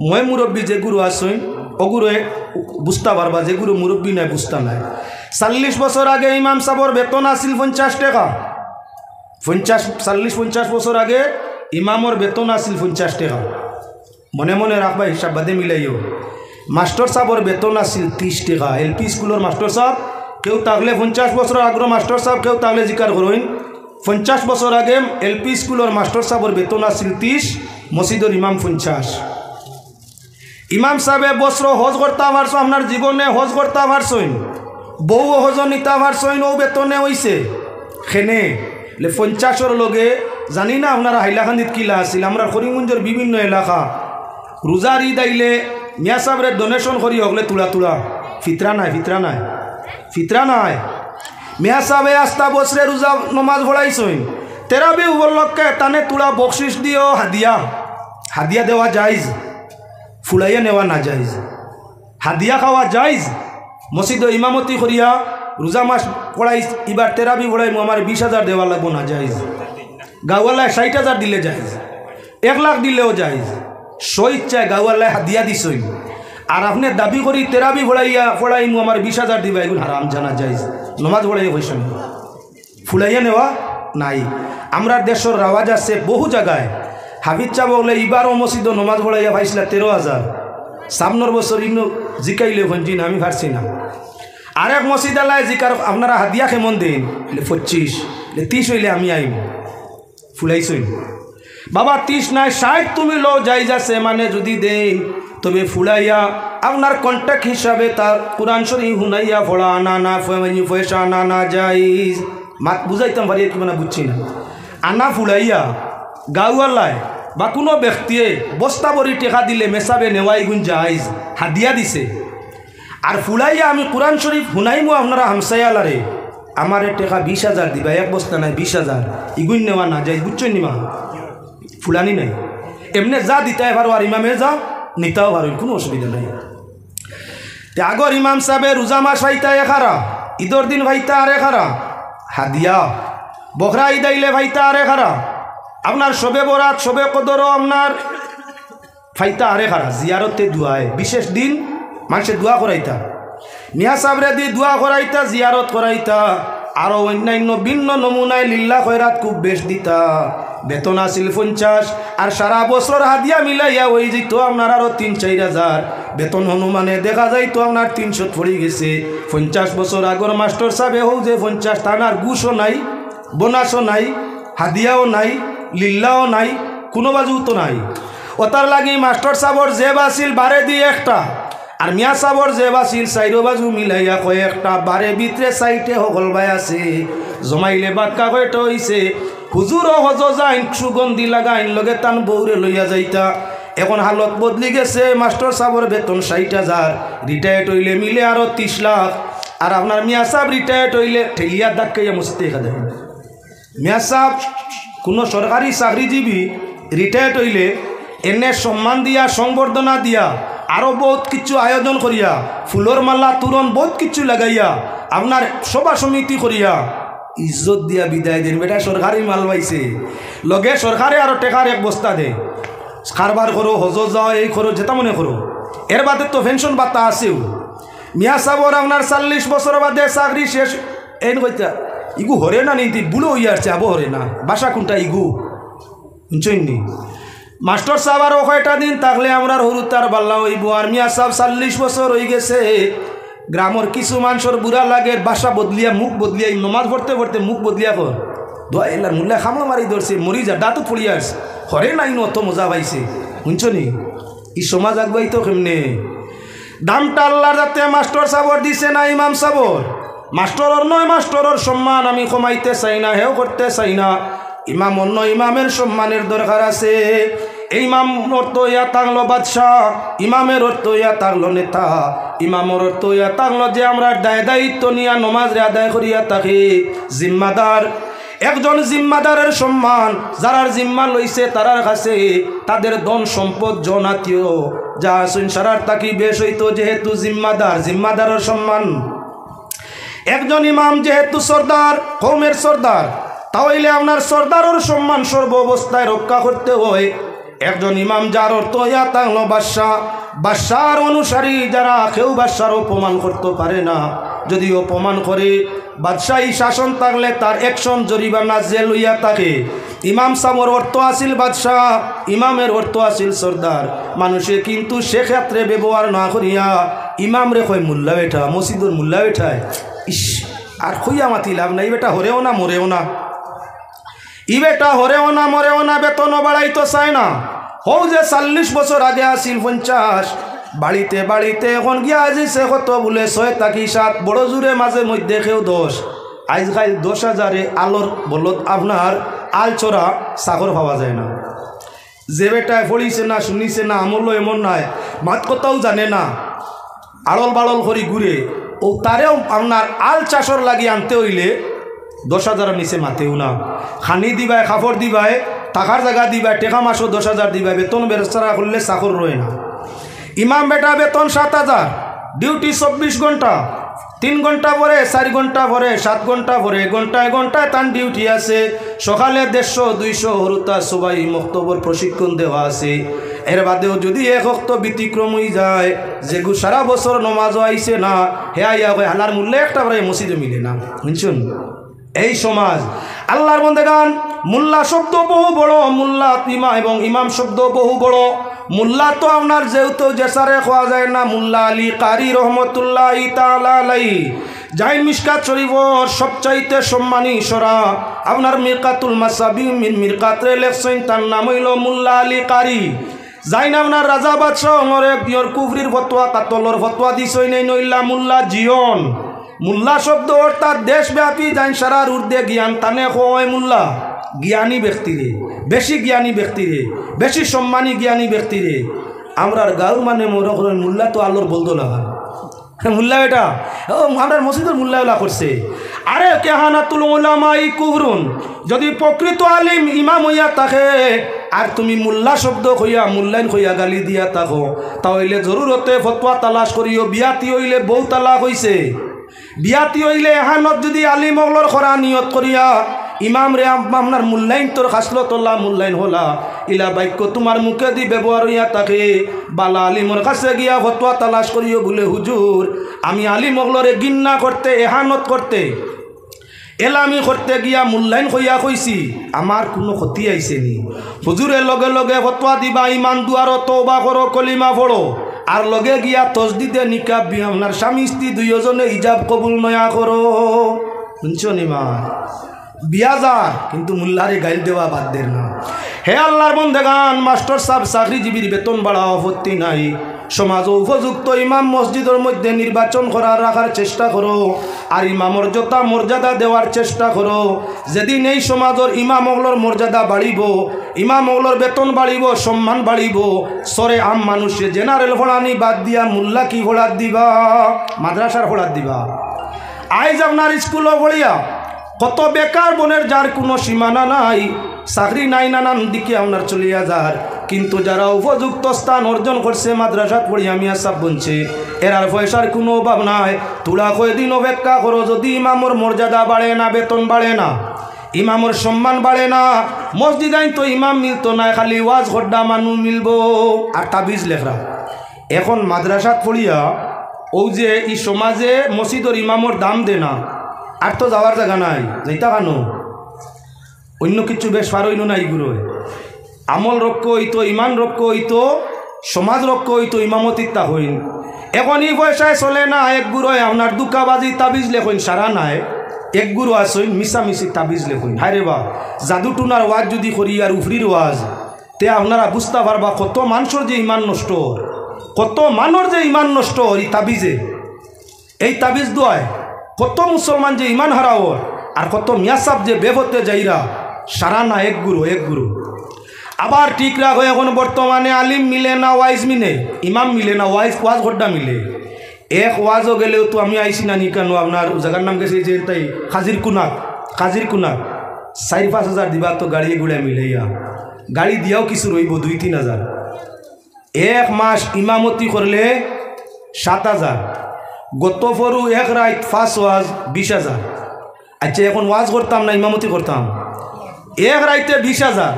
মই মুরব্বী যে গুরু আসইন ও গুরুয়ে বুঝতে পারবা, যে গুরু মুরব্বী নাই বুঝতে নাই। 40 বছর আগে ইমাম সাহর বেতন আসিল 50 টাকা। 40-50 বছর আগে ইমামর বেতন আসিল 50 টাকা। মনে মনে রাখবা, হিসাব বাদে মিলাইও। মাস্টার সাহর বেতন আসিল 30 টাকা। এলপি স্কুলের মাস্টার সাহেব কেউ থাকলে 50 বছর আগর মাস্টার সাহেব কেউ থাকলে জিকার করইন। 50 বছর আগে এলপি স্কুলের মাস্টার সাহেবের বেতন আসিল 30, মসজিদের ইমাম 50। ইমাম সাহেবে বছর হজ করতে পারছো, আপনার জীবনে হজ করতে পারছইন, বউ হজ নিতে পারছইন, ও বেতনে হইছে খেনে 50-এর লগে। জানি না আপনারা হাইলাকান্দিত কিলা আসিল, আমরা করিমগঞ্জের বিভিন্ন এলাকা রোজার ঈদ আইলে মিয়া সাহেবরে ডোনেশন করি হগলে তুলা তুলা ফিতরা নাই, ফিতরা নাই, ফিতরা নাই। মিয়া সাহেবে আস্তা বছরে রোজা নমাজ পড়াইছইন, তেরাবি উপলক্ষে তানে তুলা বকশিস দিও, হাদিয়া হাদিয়া দেওয়া যাইজ, ফুলাইয়া নেওয়া না যাইজ। হাদিয়া খাওয়া যাইজ। মসজিদ ইমামতি করিয়া রোজা মাস পড়াই, এবার তেরাবি পড়াই আমার 20,000 দেওয়া লাগবো না যাইজ। গাওয়ালায় 60,000 দিলে যাইজ, 1 লাখ দিলেও যাইজ। ইচ্ছায় গাওয়ালায় হাদিয়া দিছই, আর আপনি দাবি করি তেরাবি পড়াইয়া পড়াই আমার 20,000 দিবা, এগুলো হারাম জানা যাইজ। নমাজ পড়াইয়া পয়সা নেই, ফুলাইয়া নেওয়া নাই। আমরা দেশের রাওয়াজ আছে বহু জায়গায়। হাফিজ চা বলে এবারও মসজিদ নমাজ পড়াইয়া পাইছিল 13,000। সামনের বছর ইনো জিকাইলে ভঞ্জি না, আমি পারছি না। আরেক মসজিদ আলায় জিকার আপনারা হাদিয়া কেমন দিন 25, 30 হইলে আমি আইম, ফুলাইছই বাবা 30 নাই 60 তুমি লো যাই যাচ্ছে, মানে যদি দেন তবে ফুলাইয়া আপনার কন্ট্যাক্ট হিসাবে তার কোরআন শরীফ হুনাইয়া পড়া আনা না পয়সা আনা না যাইজ। মাত বুঝাইতাম পারি কি মানে বুঝছি না। আনা ফুলাইয়া গাওয়ালায় বা কোনো ব্যক্তিয়ে বস্তা ভরি টেকা দিলে মেসাবে নেওয়াই গুণ যাইজ, হাদিয়া দিছে। আর ফুলাইয়া আমি কোরআন শরীফ হুনাইমু আপনারা হামসাইয়ালারে আমার টেকা 20,000 দিবা, 1 বস্তা নাই 20,000, ইগুণ নেওয়া না যাইজ। বুঝছো নিমা ফুলানি নাই, এমনি যা দিতে পারো আর ইমামে যা নিতেও পারো, কোনো অসুবিধা নাই। আগর ইমাম সাহেবে রোজা মাস ভাইতা এখারা, ঈদর দিন ভাইতা আরে খারা হাদিয়া, বখরা ঈদ আইলে ভাইতা আরে খারা, আপনার শবে বরাত শবে কদরও আপনার ফাইতা আরে খারা। জিয়ারতে দোয়ায় বিশেষ দিন মানুষের দোয়া করাইতা, মিয়া সাবরে দিয়ে দোয়া করাইতা, জিয়ারত করাইতা, আরও অন্যান্য ভিন্ন নমুনায় লিল্লা খয়রাত খুব বেশ দিতা। বেতন আসিল 50, আর সারা বছর হাদিয়া মিলাইয়া ওই যেত আপনার আরও 3-4 হাজার বেতন হনুমানে দেখা যাইতো আপনার 300 পড়ে গেছে। 50 বছর আগর মাস্টার সাহেব হোক যে 50, তানার গুছও নাই, বোনাসও নাই, হাদিয়াও নাই, লিল্লাও নাই, কোনো বাজু তো নাই। ওতার লাগি মাস্টার সাহেবর যে বাসিল 12 দিয়ে একটা, আর মিয়া সাহেবর যে বাসিল 4 বাজু মিলাইয়া কয়েকটা, 12 ভিতরে 4টে হল ভাই আছে। জমাইলে বাক্কা কয়টা হইছে, হুজুরও হজ যাইন সুগন্ধি লাগাইন লগে তান বউরে লইয়া যাইতা। এখন হালত বদলি গেছে, মাস্টার সাহেবর বেতন 60,000, রিটায়ার্ড হইলে মিলে আরও 30 লাখ। আর আপনার মিয়া সাহেব রিটায়ার্ড হইলে ঠেলিয়া দাক্কাইয়া মসজিদে দেখা যায়। মিয়া সাহেব কোনো সরকারি চাকরিজীবী রিটায়ার্ড হইলে এনে সম্মান দিয়া সংবর্ধনা দিয়া আরও বহুত কিছু আয়োজন করিয়া, ফুলর মালা তুরন বহুত কিছু লাগাইয়া আপনার সভা সমিতি করিয়া ইজ্জত দিয়া বিদায় দিন। বেটা সরকারি মাল পাইছে, লগে সরকারে আরও টেকার 1 বস্তা দে, কারবার করো, হজ যাও, এই করো, যেটা মনে করো। এর বাদে তো পেনশন বাতা আছেও। মিয়া সাহেবর আপনার 40 বছর বাদে চাকরি শেষ, এই কইতা ইগু হরে না নীতি বুলো হইয়া আসছে, আবো হরে না, বাসা কোনটা ইগু শুনছইনি। মাস্টার সাহেব আরও কয়টা দিন থাকলে আমরা হরু তার বাল্লা হইব। আর মিয়া সাহেব 40 বছর হয়ে গেছে, গ্রামের কিছু মানুষের বুড়া লাগে, বাসা বদলিয়া মুখ বদলিয়া, নমাজ পড়তে পড়তে মুখ বদলিয়া কর দোয়া এলার মুল্লা খামলা মারি ধরছে, মরি যা দাঁতও পড়িয়া আসছে, হরে নাই অত মজা পাইছে। শুনছনি ই সমাজ আগবাই তো কেমনে? দামটা আল্লাহর যাতে মাস্টার সাহেবর দিছে না ইমাম সাহেবর। মাস্টরের নয়, মাস্টরের সম্মান আমি কমাইতে চাই না, হেও করতে চাই না। ইমাম অন্য ইমামের সম্মানের দরকার আছে। এই ইমাম অর্থ ইয়া তাংলো বাদশাহ, ইমামের অর্থ ইয়া তাংলো নেতা, ইমামের অর্থ ইয়া তাংলো যে আমরা দায়িত্ব নিয়ে নমাজ আদায় করিয়া থাকি, জিম্মাদার। একজন জিম্মাদারের সম্মান যারার জিম্মা লইছে তারার কাছে তাদের ধন সম্পদ জনাতীয় যা আসুন সারার তাকি বেশ হইতো, যেহেতু জিম্মাদার, জিম্মাদারের সম্মান। একজন ইমাম যেহেতু সর্দার, কৌমের সর্দার, তাহলে আপনার সর্দারের সম্মান সর্ব অবস্থায় রক্ষা করতে হয়। একজন ইমাম যার অর্থ ইয়া তাহলো বাদশাহ, বাদশার অনুসারী যারা কেউ বাদশার অপমান করতে পারে না, যদি অপমান করে বাদশাহী শাসন থাকলে তার অ্যাকশন জরিমানা জেল হইয়া থাকে। ইমাম সামর অর্থ আসিল বাদশাহ, ইমামের অর্থ আসিল সর্দার। মানুষে কিন্তু সেক্ষেত্রে ব্যবহার না করিয়া ইমাম রে কয় মোল্লা বেটা, মসজিদুর মোল্লা বেঠায়, ইস আর খুইয়া মাতি লাভ নাই, বেটা হরেও না মরেও না, ই বেটা হরেও না মরেও না, বেতনও বাড়াইতো চায় না। হৌ যে 40 বছর আগে আসিল 50, বাড়িতে বাড়িতে এখন গিয়া আজিছে কত বলে 6 থাকি 7, বড় জোরে মাঝে মধ্যে কেউ 10। আজকাল 10,000 আলোর বলদ আপনার আল চড়া সাগর পাওয়া যায় না। যে বেটায় পড়িছে না শুনিছে না আমল এমন নাই, মাত কথাও জানে না, আড়ল বাড়ল করি ঘুরে, ও তারেও আপনার আল চাষর লাগি আনতে হইলে 10,000 নিচে মাতেও না। খানি দিবায়, কাপড় দিবায়, টাকার জায়গা দিবায়, টেকা মাসও 10,000 দিবায়, বেতন বেরস্তারা করলে চাকর রয়ে না। ইমাম বেটা বেতন 7,000, ডিউটি 24 ঘন্টা, 3 ঘন্টা পরে 4 ঘন্টা পরে 7 ঘন্টা পরে ঘন্টায় ঘন্টায় তার ডিউটি আছে। সকালে 150-200 হরুতা সবাই মক্তবর প্রশিক্ষণ দেওয়া আছে। এর বাদেও যদি এক অক্ত ব্যতিক্রম হয়ে যায়, যেগু সারা বছর নমাজও আইছে না, হ্যাঁ ইয়া হালার মূল্যে একটা করে মসজিদে মিলে না। বুঝছেন এই সমাজ আল্লাহর বন্দেগান, মোল্লা শব্দ বহু বড়, মোল্লা এবং ইমাম শব্দ বহু বড়। মোল্লা তো আপনার যেহেতু জেসারে খোয়া যায় না, মোল্লা আলী কারি রহমতুল্লাহ তাআলা আলাইহি জাইন মিশকাত শরীফর সবচাইতে সম্মানী সরা আপনার মিরকাতুল মাসাবি মিন মিরকাতরে লেখছেন, তার নাম হইল মোল্লা আলী কারি। যাইন আপনার রাজা বাদশাহ অমরে বিয়র কুফরির ফতোয়া কাতলর ফতোয়া দিছই নাই নইল্লা মোল্লা জিয়ন। মোল্লা শব্দ অর্থাৎ দেশব্যাপী যাইন সারার ঊর্ধ্বে জ্ঞান তানে হয় মোল্লা, জ্ঞানী ব্যক্তিরে, বেশি জ্ঞানী ব্যক্তিরে, বেশি সম্মানী জ্ঞানী ব্যক্তিরে। আমরার গাঁর মানে মনে করেন মোল্লা তো আলোর বলতো না, মোল্লা এটা ও আমরা মসজিদের মোল্লাওলা করছে। আরে কেহানাতুল উলামাই কুফরুন, যদি প্রকৃত আলিম ইমাম হইয়া থাকে আর তুমি মোল্লা শব্দ হইয়া মোল্লাইন হইয়া গালি দিয়া থাকো, তাহলে জরুরতে ফতোয়া তালাশ করিও। বিয়াতি হইলে বউ তালাক হইছে, বিয়াতি হইলে এহানত যদি আলিম অগলর খরা নিয়ত করিয়া ইমাম রে আপনার মূল্যায়ন তোর খাসলতল্লা মূল্যায়ন হলা, ইলা বাক্য তোমার মুখে দি ব্যবহার হইয়া থাকে, বালা আলিমর কাছে গিয়া ফতোয়া তালাশ করিও বলে হুজুর আমি আলিম অগলরে গিন্না করতে, এহানত করতে, এলামি করতে গিয়া মূল্যায়ন হইয়া কইছি, আমার কোনো ক্ষতি আইছে নি? হুজুরে লগে লগে ফতোয়া দিবা, ইমান দুয়ারো তওবা করো, কলিমা পড়ো, আর লগে গিয়া তসদিদে নিকাব বিয়া আপনার স্বামী স্ত্রী দুইজনে ইজাব কবুল নয়া করো। শুনছো নিমা বিয়া যার, কিন্তু মোল্লারে গাইল দেওয়া বাদ দের না। হে আল্লাহর বন্দেগান, মাস্টার সাহেব চাকরিজীবীর বেতন বাড়া আপত্তি নাই, সমাজ উপযুক্ত ইমাম মসজিদের মধ্যে নির্বাচন করার রাখার চেষ্টা করো, আর ইমামর যথা মর্যাদা দেওয়ার চেষ্টা করো। যেদিন এই সমাজের ইমাম ওগুলোর মর্যাদা বাড়িব, ইমাম ওগুলোর বেতন বাড়িব, সম্মান বাড়িব, সরে আম মানুষে জেনারেল ফোড়ানি বাদ দিয়া মোল্লা কি ফোড়াত দিবা, মাদ্রাসার ফোড়াত দিবা। আইজ আপনার স্কুলও পড়িয়া কত বেকার বনের যার কোনো সীমানা নাই, চাকরি নাই, নানান দিকে আপনার চলিয়া যার, কিন্তু যারা উপযুক্ত স্থান অর্জন করছে মাদ্রাসাত পড়িয়া মিয়া সাহেব বলছে এরার পয়সার কোনো অভাব নাই। তোরা কয়দিন অপেক্ষা করো, যদি ইমামর মর্যাদা বাড়ে না, বেতন বাড়ে না, ইমামর সম্মান বাড়ে না, মসজিদ আইন তো ইমাম মিলতো না, খালি ওয়াজ হড্ডা মানুষ মিলব আর তাবিজ লেখরা। এখন মাদ্রাসাত পড়িয়া ও যে এই সমাজে মসজিদর ইমামর দাম দে না, আর তো যাওয়ার জায়গা নাই, যাইতা কানো অন্য কিছু বেশ পার হইল না। এইগুলো আমল রক্ষ হইতো, ইমান রক্ষ হইতো, সমাজ রক্ষ হইতো, ইমামতিতা হইন। এখন এই পয়সায় চলে না, এক গুড়োয় আপনার দুকাবাজি তাবিজ লেখইন সারা নাই, এক গুরু আসইন মিশামিশি তাবিজ লেখইন। হায় রে বা জাদু টুনার ওয়াজ যদি করি আর উফরির ওয়াজ, তে আপনারা বুঝতে পারবা কত মানুষের যে ইমান নষ্ট, কত মানুষ যে ইমান নষ্ট এই তাবিজে, এই তাবিজ দোয়ায় কত মুসলমান যে ইমান হারাও, আর কত মিয়াসাব যে বেভতে যাইরা সারা না। এক গুরু, এক গুরু। আবার ঠিক রাখ এখন বর্তমানে আলিম মিলে না, ওয়াইজ মিলে, ইমাম মিলে না, ওয়াজ ঘড্ডা মিলে। এক ওয়াজও গেলেও তো আমি আইসি না নি কেন, আপনার জায়গার নাম গেছে যে তাই খাজির কুনাক, 4-5 হাজার দিবা তো গাড়ি গুড়া মিলে, গাড়ি দিয়াও কিছু রইব 2-3 হাজার। এক মাস ইমামতি করলে 7 হাজার, গত ফরু এক রাত 5 ওয়াজ 20 হাজার। আচ্ছা এখন ওয়াজ করতাম না ইমামতি করতাম, এক রাইতে 20 হাজার,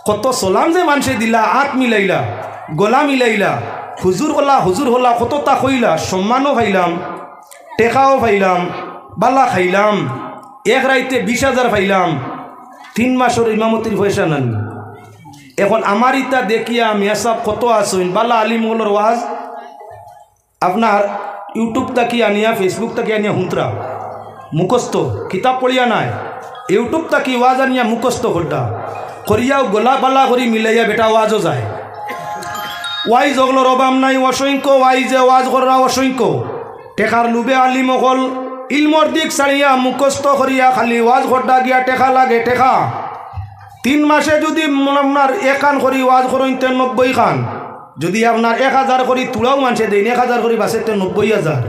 কত সলাম যে মানুষে দিলা, হাত মিলাইলা, গলা মিলাইলা, হুজুর হলা কত তা কইলা, সম্মানও পাইলাম, টেকাও পাইলাম, বালা খাইলাম, এক রাইতে 20,000 পাইলাম, 3 মাসের ইমামতির পয়সা নানি। এখন আমার ইটা দেখিয়া মেসাব কত আসুন বালা আলিমগুলোর ওয়াজ আপনার ইউটিউব তাকি আনিয়া, ফেসবুক তাকি আনিয়া হুঁতরা মুখস্থ, কিতাব পড়িয়া নাই, ইউটিউব তাকি ওয়াজ আনিয়া মুখস্থ করিয়াও গলা বালা করি মিলাইয়া বেটা ওয়াজও যায়। ওয়াইজ ওগুলোর অভাব নাই, অসংখ্য ওয়াইজে ওয়াজ করা অসংখ্য। টেকার লুবে আলিম অকল ইলমর দিক ছাড়িয়া মুখস্থ করিয়া খালি ওয়াজ ঘটা গিয়া টেকা লাগে টেকা। 3 মাসে যদি আপনার 1 খান করি ওয়াজ করেন 90 খান, যদি আপনার 1000 করি তুলাও মানুষে দেন 1000 করি বাসে 90,000।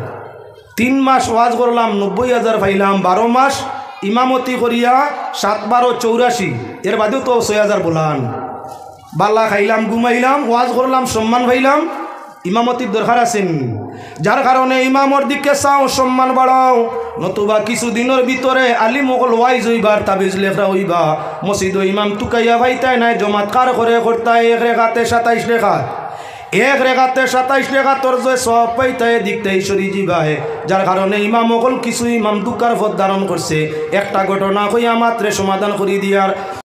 3 মাস ওয়াজ করলাম 90,000 পাইলাম, 12 মাস ইমামতি করিয়া 7 12 84, এর বাদেও তো 6,000 বলান। বাল্লা খাইলাম, ঘুমাইলাম, ওয়াজ করলাম, সম্মান পাইলাম, ইমামতির দরকার আছেন। যার কারণে ইমামর দিকে চাও, সম্মান বাড়াও, নতুবা কিছুদিনের ভিতরে আলিম অকল ওয়াইজ হইবার, তাবিজ লেখা হইবা, মসজিদ ইমাম টুকাইয়া ভাইতাই নাই, জমাত কার করে করতায় 1 রেখাতে 27 রেখাত, 1 রেখাতে 27 রেখাতর যে সব পাইতায় দিকটাই সরি যাবায়। যার কারণে ইমাম অকল কিছু ইমাম দুকার পথ ধারণ করছে। একটা ঘটনা কইয়া মাত্রে সমাধান করি দিয়ার